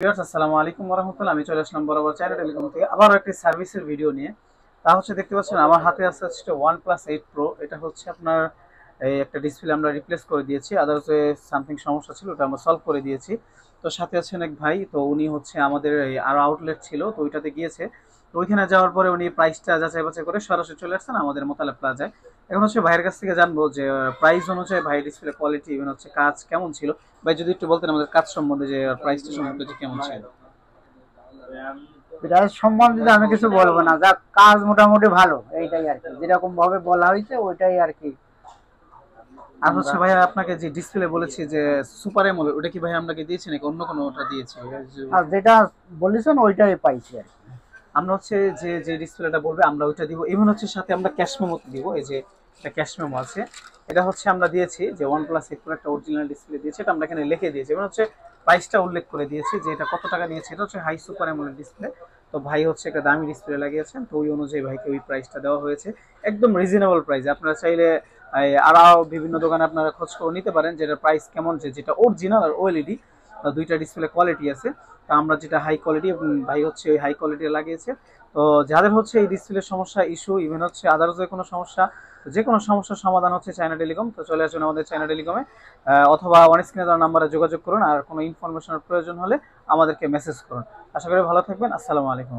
Viewers আসসালামু আলাইকুম ওয়া রাহমাতুল্লাহ। আমি চলে আসলাম বরাবর চায়না টেলিকম থেকে আবার একটি সার্ভিসের ভিডিও নিয়ে। তা হচ্ছে দেখতে পাচ্ছেন আমার হাতে আছে হচ্ছে OnePlus 8 Pro। এটা হচ্ছে আপনার এই একটা ডিসপ্লে আমরা রিপ্লেস করে দিয়েছি। আদারস সামথিং সমস্যা ছিল ওটা আমরা সলভ করে দিয়েছি। তো সাথে আছেন এক ভাই, তো উনি হচ্ছে আমাদের এই আরো আউটলেট ছিল তো ওইটাতে গিয়েছে। তো ওইখানে যাওয়ার পরে উনি প্রাইসটা যাচাই বাছাই করে সরাসরি চলে আসছেন আমাদের মোতালেব প্লাজায়। এখন হচ্ছে ভাইয়ের কাছ থেকে জানবো যে প্রাইস অনুযায়ী ভাই ডিসপ্লে কোয়ালিটি ইভেন হচ্ছে কাজ কেমন ছিল। ভাই যদি একটু বলতেন আমাদের কাজ সম্বন্ধে যে প্রাইসটা সম্বন্ধে যে কেমন ছিল। প্রাইস সম্বন্ধে আমি কিছু বলবো না, যা কাজ মোটামুটি ভালো, এইটাই আর কি, যেরকম ভাবে বলা হয়েছে ওইটাই আর কি। আর আমরা হচ্ছে ভাইয়া আপনাকে যে ডিসপ্লে বলেছি যে সুপার এমোলেড, ওটা কি ভাই আপনাকে দিয়েছি নাকি অন্য কোনো ওটা দিয়েছি? আর যেটা বলেছেন ওইটাই পাইছি আর কি। আমরা হচ্ছে যে যে ডিসপ্লেটা বলবে আমরা ওইটা দিব। ইভেন হচ্ছে সাথে আমরা ক্যাশ মেমো দিব। এই যে একটা ক্যাশ মেমো আছে, এটা হচ্ছে আমরা দিয়েছি যে OnePlus 8 Pro একটা অরিজিনাল ডিসপ্লে দিয়েছি, এটা আমরা এখানে লিখে দিয়েছি। এবং হচ্ছে প্রাইসটা উল্লেখ করে দিয়েছি যে এটা কত টাকা নিয়েছে। এটা হচ্ছে হাই সুপার অ্যামোলেড ডিসপ্লে। তো ভাই হচ্ছে একটা দামি ডিসপ্লে লাগিয়েছেন, তো ওই অনুযায়ী ভাইকে ওই প্রাইসটা দেওয়া হয়েছে। একদম রিজনেবল প্রাইস। আপনারা চাইলে আরও বিভিন্ন দোকানে আপনারা খোঁজ করে নিতে পারেন যেটা প্রাইস কেমন, যে যেটা অরিজিনাল আর ওএলইডি দুইটা ডিসপ্লে কোয়ালিটি আছে। তো আমরা যেটা হাই কোয়ালিটি, ভাই হচ্ছে ওই হাই কোয়ালিটি লাগিয়েছে। তো যাদের হচ্ছে এই ডিসপ্লের সমস্যা, ইস্যু, ইভেন হচ্ছে আদার্স যে কোনো সমস্যা, যে কোনো সমস্যার সমাধান হচ্ছে চায়না টেলিকম। তো চলে আসুন আমাদের চায়না টেলিকমে, অথবা অন স্ক্রিনে দেওয়া নাম্বারে যোগাযোগ করুন। আর কোনো ইনফরমেশনের প্রয়োজন হলে আমাদেরকে মেসেজ করুন। আশা করি ভালো থাকবেন। আসসালামু আলাইকুম।